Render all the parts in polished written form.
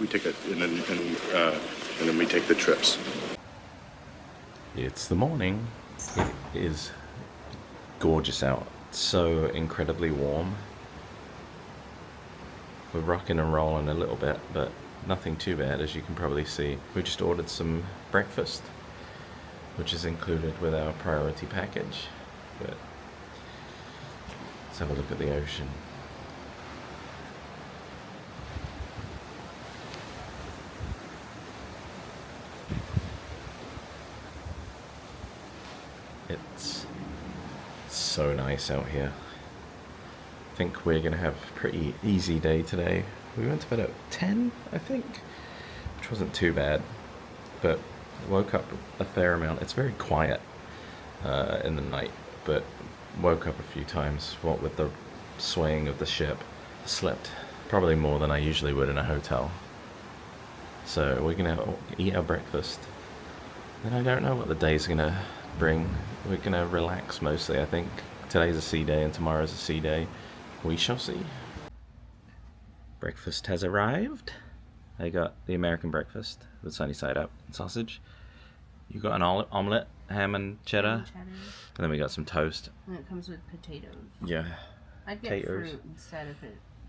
We take it, and then we take the trips. It's the morning. It is gorgeous out. It's so incredibly warm. We're rocking and rolling a little bit, but nothing too bad, as you can probably see. We just ordered some breakfast, which is included with our priority package. But let's have a look at the ocean. It's so nice out here. I think we're gonna have a pretty easy day today. We went to bed at 10, I think, which wasn't too bad, but woke up a fair amount. It's very quiet in the night, but woke up a few times, what with the swaying of the ship. Slept probably more than I usually would in a hotel. So we're gonna eat our breakfast. Then I don't know what the day's gonna bring. We're gonna relax mostly, I think. Today's a sea day and tomorrow's a sea day. We shall see. Breakfast has arrived. I got the American breakfast with sunny side up and sausage. You got an omelet, ham and cheddar. And then we got some toast. And it comes with potatoes. Yeah. I'd get fruit instead if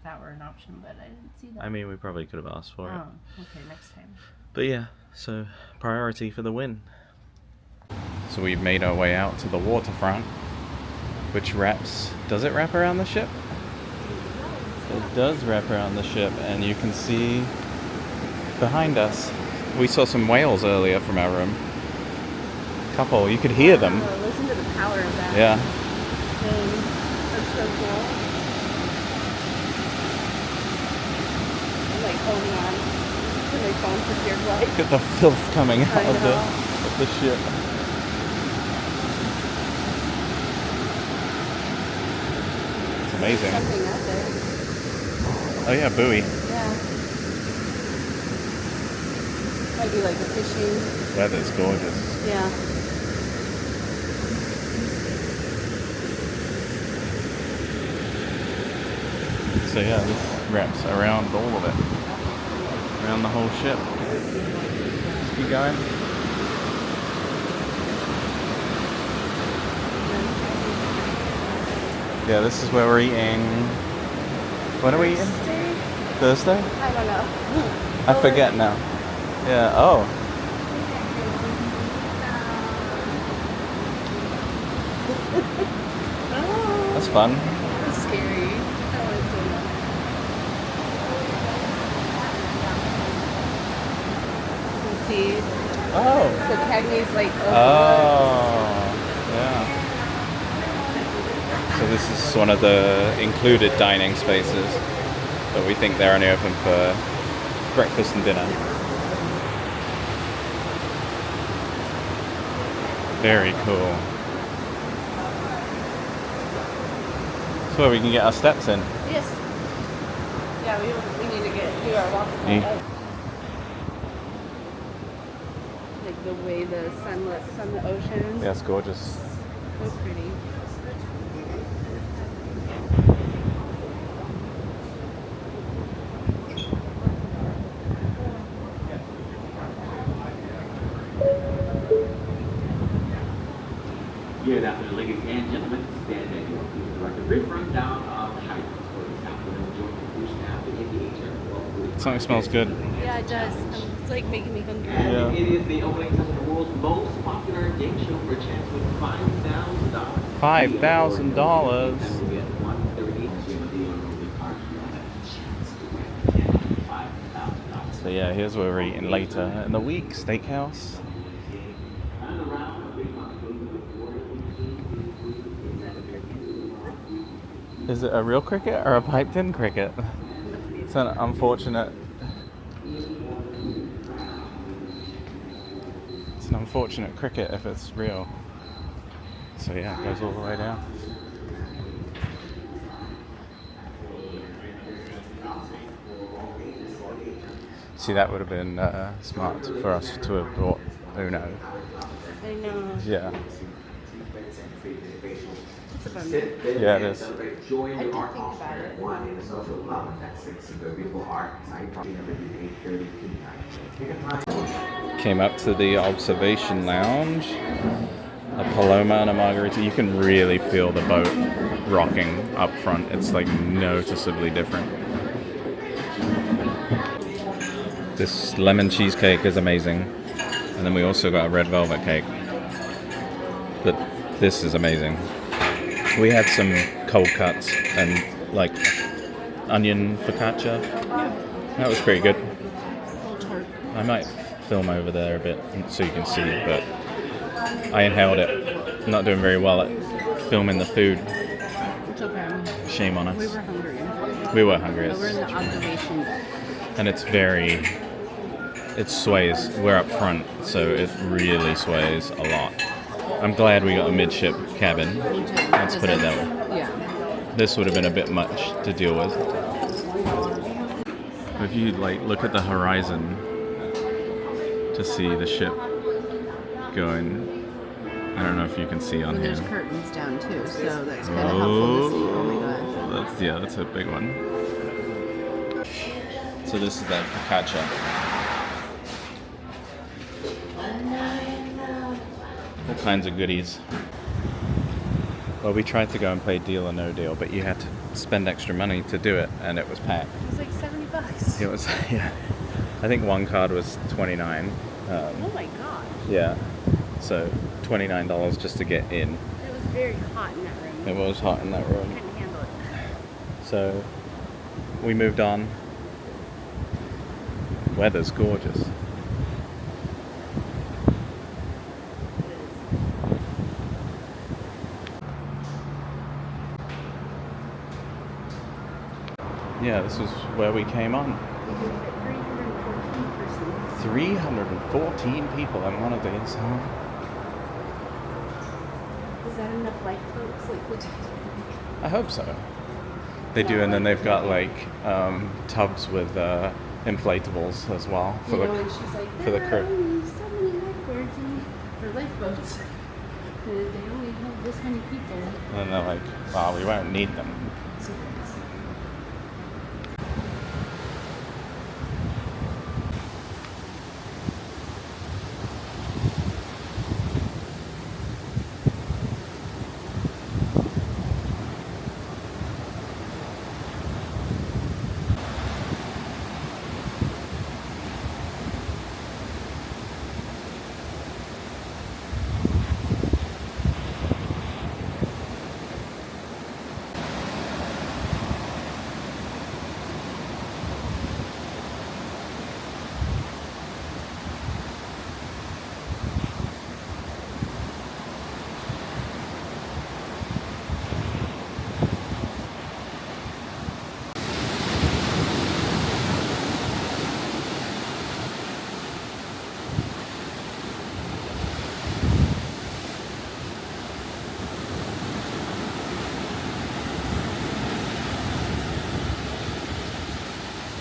that were an option, but I didn't see that. I mean, we probably could have asked for it. Oh, okay, next time. But yeah, so priority for the win. So we've made our way out to the waterfront, which wraps... Does it wrap around the ship? It does wrap around the ship, and you can see behind us. We saw some whales earlier from our room. Couple, you could hear them. Listen to the power of that. Yeah. Thing. That's so cool. I'm like holding on to my phone for dear life. Look at the filth coming out of the ship. It's amazing. There's something out there. Oh yeah, buoy. Yeah. Might be like a fishing. Weather's gorgeous. Yeah. So yeah, this wraps around all of it. Around the whole ship. Keep going. Yeah, this is where we're eating. What are we eating? Thursday? I don't know. I forget now. Yeah, oh. That's fun. That's scary. I want to see that. You can see Oh. the Cagney's like Oh. Yeah. So this is one of the included dining spaces, but we think they're only open for breakfast and dinner. Very cool. That's where we can get our steps in. Yes. Yeah, we need to do our walk. Yeah. Like the way the sun looks on the ocean. Yeah, it's gorgeous. So pretty. Good afternoon, ladies and gentlemen. Stand at your cruise director. Brief rundown of the highlights for this afternoon. Enjoy the cruise now. The aviator. Something smells good. Yeah, it does. It's like making me hungry. Yeah. It is the opening time of the world's most popular game show for a chance with $5,000. $5,000. So yeah, here's where we're eating later in the week, steakhouse. Is it a real cricket or a piped-in cricket? It's an unfortunate... It's an unfortunate cricket if it's real. So yeah, it goes all the way down. See, that would have been smart for us to have brought Uno. I know. Yeah. It's a bummer. Sit, fit, Yeah, it and is. celebrate joy in I your did art think culture about at it. one in the social club at 6 and go beautiful art. Site probably never do 8:30 to 9. You can find Came up to the observation lounge. A Paloma and a margarita. You can really feel the boat rocking up front. It's like noticeably different. This lemon cheesecake is amazing. And then we also got a red velvet cake. But this is amazing. We had some cold cuts and like onion focaccia. That was pretty good. I might film over there a bit so you can see, but I inhaled it. Not doing very well at filming the food. It's okay. Shame on us. We were hungry. We were hungry. But we're in the observation deck. And it sways. We're up front, so it really sways a lot. I'm glad we got a midship cabin. Me too. Let's put it that way. Yeah. This would have been a bit much to deal with. If you like look at the horizon to see the ship going, I don't know if you can see on And here. there's curtains down too, so that's kind of helpful to see. Oh my gosh. That's a big one. So this is that focaccia. All kinds of goodies. Well, we tried to go and play Deal or No Deal, but you had to spend extra money to do it, and it was packed. It was like $70. It was, yeah. I think one card was $29. Oh my gosh. Yeah. So $29 just to get in. It was very hot in that room. It was hot in that I room. couldn't handle it. So we moved on. Weather's gorgeous. Yeah, this was where we came on. We did fit 314 persons. 314 people on one of these, huh? Is that enough lifeboats? Like, what? I hope so. They do, and then they've got like tubs with inflatables as well for And she's like, for the there crew. are only so many lifeguards or lifeboats. They only have this many people. And they're like, wow, we won't need them. So it's-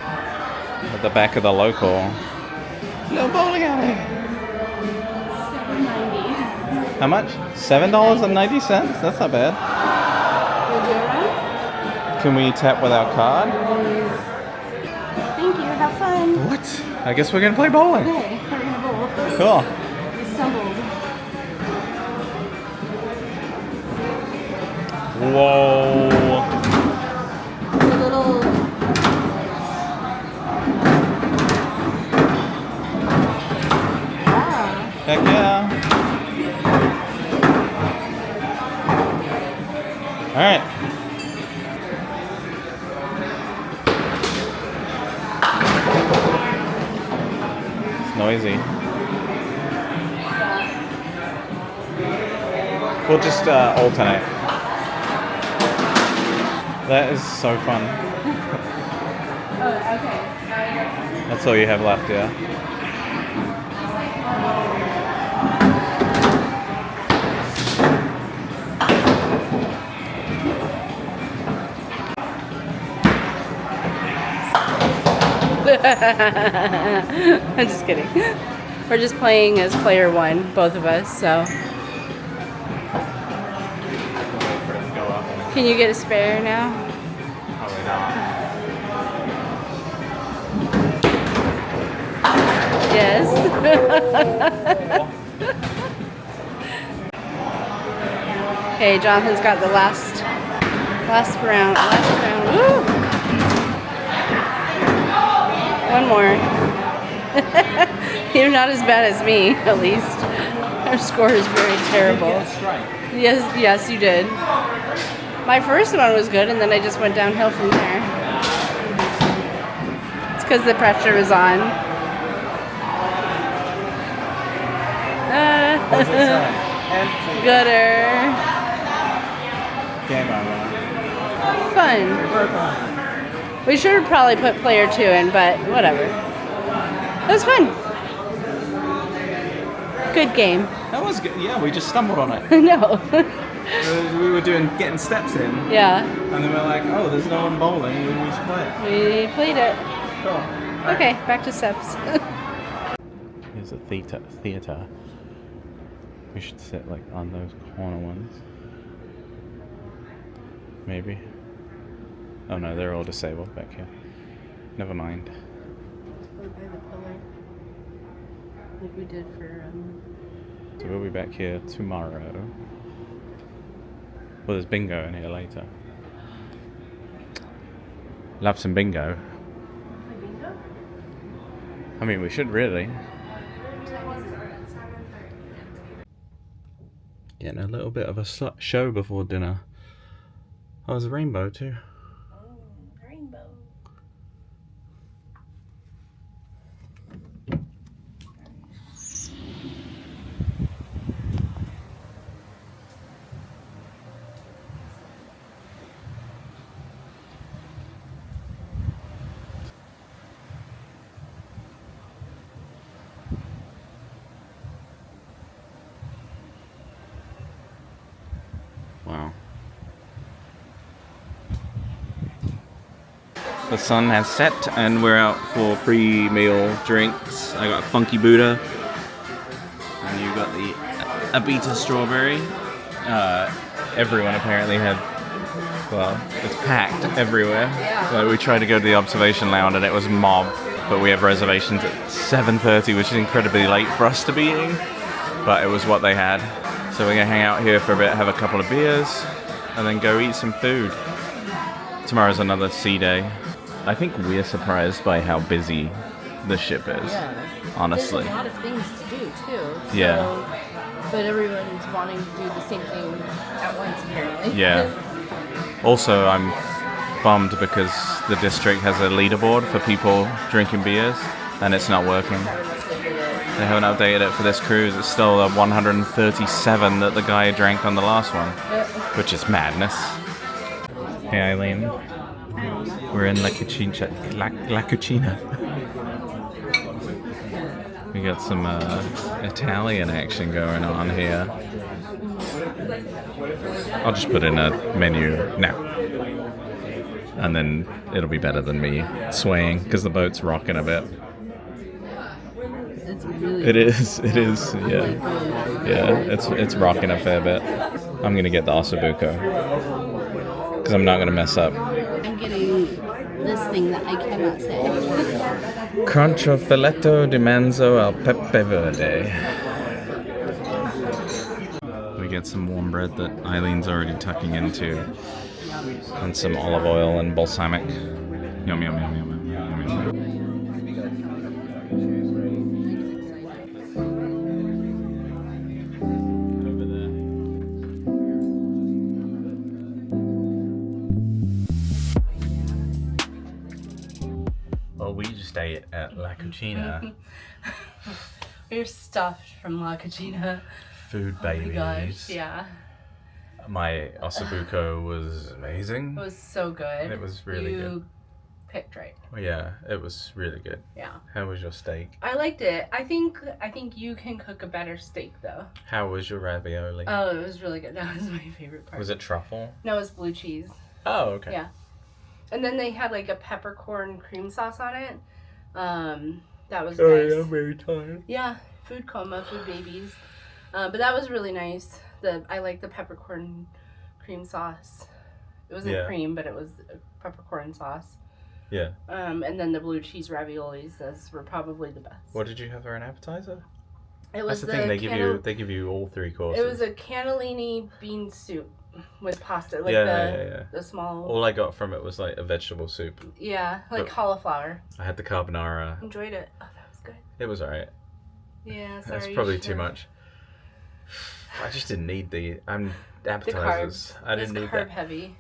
At the back of the local little bowling alley. $7.90. How much? $7.90? That's not bad. You'll do it right? Can we tap with our card? Thank you. Have fun. What? I guess we're gonna play bowling. Okay, we're gonna bowl. Cool. We stumbled. Whoa. The little. Wow. Heck yeah. All right. It's noisy. We'll just alternate. That is so fun. Oh, okay. That's all you have left, yeah? I'm just kidding. We're just playing as player one, both of us, so. Can you get a spare now? Probably not. Yes. Okay, Jonathan's got the last round. Woo! One more. You're not as bad as me, at least. Our score is very terrible. Yes, you did. My first one was good, and then I just went downhill from there. It's because the pressure was on. What does it say? Empty. Gooder. Game over. Fun. We should have probably put player 2 in, but whatever. It was fun. Good game. That was good. Yeah, we just stumbled on it. No. We were getting steps in, Yeah. and then we're like, oh, there's no one bowling, we should play it. We played it. Cool. Okay, back to steps. Here's a theater. We should sit like on those corner ones. Maybe. Oh no, they're all disabled back here. Never mind. Or by the pillar. Like we did for So we'll be back here tomorrow. Well, there's bingo in here later. Love some bingo. bingo? I mean, we should really. Getting a little bit of a show before dinner. Oh, there's a rainbow too. Oh, rainbow. Wow. The sun has set and we're out for pre-meal drinks. I got a funky Buddha and you got the Abita strawberry. Everyone apparently had, well, it's packed everywhere. Like we tried to go to the observation lounge and it was mob, but we have reservations at 7:30, which is incredibly late for us to be eating, but it was what they had. So we're gonna hang out here for a bit, have a couple of beers, and then go eat some food. Tomorrow's another sea day. I think we're surprised by how busy the ship is, honestly. There's a lot of things to do too. So, Yeah. But everyone's wanting to do the same thing at once apparently. Yeah. Also, I'm bummed because the district has a leaderboard for people drinking beers, and it's not working. They haven't updated it for this cruise. It's still a 137 that the guy drank on the last one, which is madness. Hey Eileen, we're in La Cucina. We got some Italian action going on here. I'll just put in a menu now. And then it'll be better than me swaying because the boat's rocking a bit. It's really It is, yeah. Yeah, it's rocking a fair bit. I'm gonna get the ossobuco because I'm not gonna mess up. I'm getting this thing that I cannot say. Cruncho filetto di manzo al pepe verde. We get some warm bread that Eileen's already tucking into, and some olive oil and balsamic. Yum yum yum yum yum yum yum. Well, we just ate at La Cucina. We're stuffed from La Cucina. Food Oh my babies. gosh, yeah. My ossobuco was amazing. It was so good. It was really good. You picked right. Well, yeah, it was really good. Yeah. How was your steak? I liked it. I think you can cook a better steak though. How was your ravioli? Oh, it was really good. That was my favorite part. Was it truffle? No, it was blue cheese. Oh, okay. Yeah. And then they had like a peppercorn cream sauce on it. That was nice. yeah, I'm very tired. Yeah, food coma, food babies. But that was really nice. I like the peppercorn cream sauce. It wasn't Yeah. cream, but it was peppercorn sauce. Yeah. And then the blue cheese raviolis. Those were probably the best. What did you have for an appetizer? It was That's the thing. They give you all 3 courses. It was a cannellini bean soup with pasta, like the small. All I got from it was like a vegetable soup. Yeah, like But cauliflower. I had the carbonara. Enjoyed it. Oh, that was good. It was alright. Yeah, sorry. That's probably too much. I just didn't need the appetizers. The carbs. I didn't need carb that. heavy.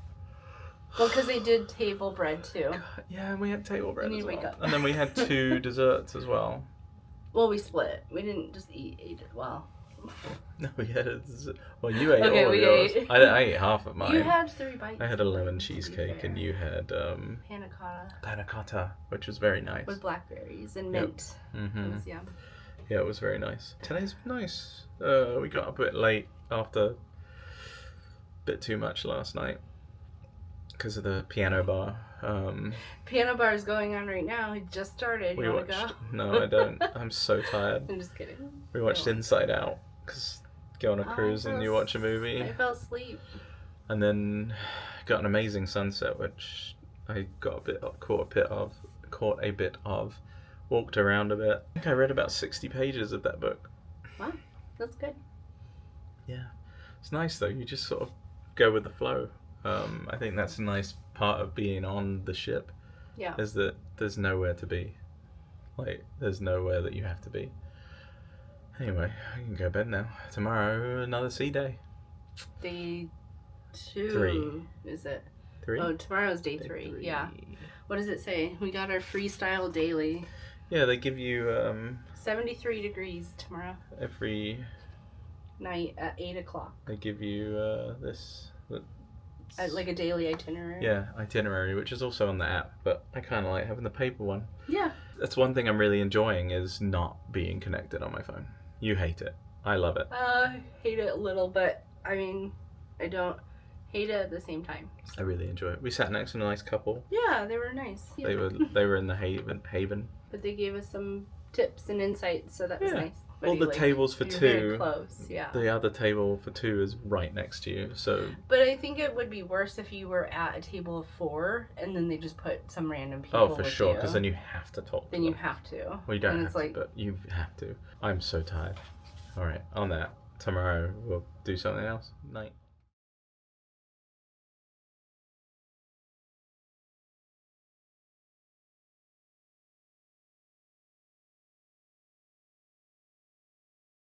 Well, because they did table bread too. Yeah, and we had table bread You need as to wake well. up. And then we had 2 desserts as well. Well, we split. We didn't just ate it. Well, No, we had a dessert. Well, you ate Okay, all of we yours. ate. I ate half of mine. you had 3 bites. I had a lemon to be cheesecake, fair. and you had Panna cotta panna cotta, which was very nice. with blackberries and Yep. mint. Mm-hmm. It was yum. Yeah, it was very nice. Today's been nice. We got up a bit late after a bit too much last night because of the piano bar. Piano bar is going on right now. It just started. We You want watched. to go? No, I don't. I'm so tired. I'm just kidding. We watched No. Inside Out because go on a cruise and you watch a movie, I fell asleep. and then got an amazing sunset, which I got caught a bit of, walked around a bit. I think I read about 60 pages of that book. Wow, that's good. Yeah, it's nice though. You just sort of go with the flow. I think that's a nice part of being on the ship, Yeah. is that there's nowhere to be. Like, there's nowhere that you have to be. Anyway, I can go to bed now. Tomorrow, another sea day. Day 2. 3. Is it? 3? Oh, tomorrow's day 3. Yeah. What does it say? We got our freestyle daily. Yeah, they give you 73 degrees tomorrow every. night at 8 o'clock. They give you this. Like a daily itinerary. Yeah, itinerary, which is also on the app, but I kind of like having the paper one. Yeah. That's one thing I'm really enjoying, is not being connected on my phone. You hate it. I love it. I hate it a little, but I mean, I don't hate it at the same time. I really enjoy it. We sat next to a nice couple. Yeah, they were nice. Yeah. They were in the haven. But they gave us some tips and insights, so that was Yeah. nice. All But the tables for you're 2. Very close, yeah. The other table for 2 is right next to you, so But I think it would be worse if you were at a table of 4 and then they just put some random people. oh, for with sure, you. because then you have to talk. Then to you them. have to. Well, you don't and have it's to, like, but you have to. I'm so tired. All right, on that, tomorrow we'll do something else. Night.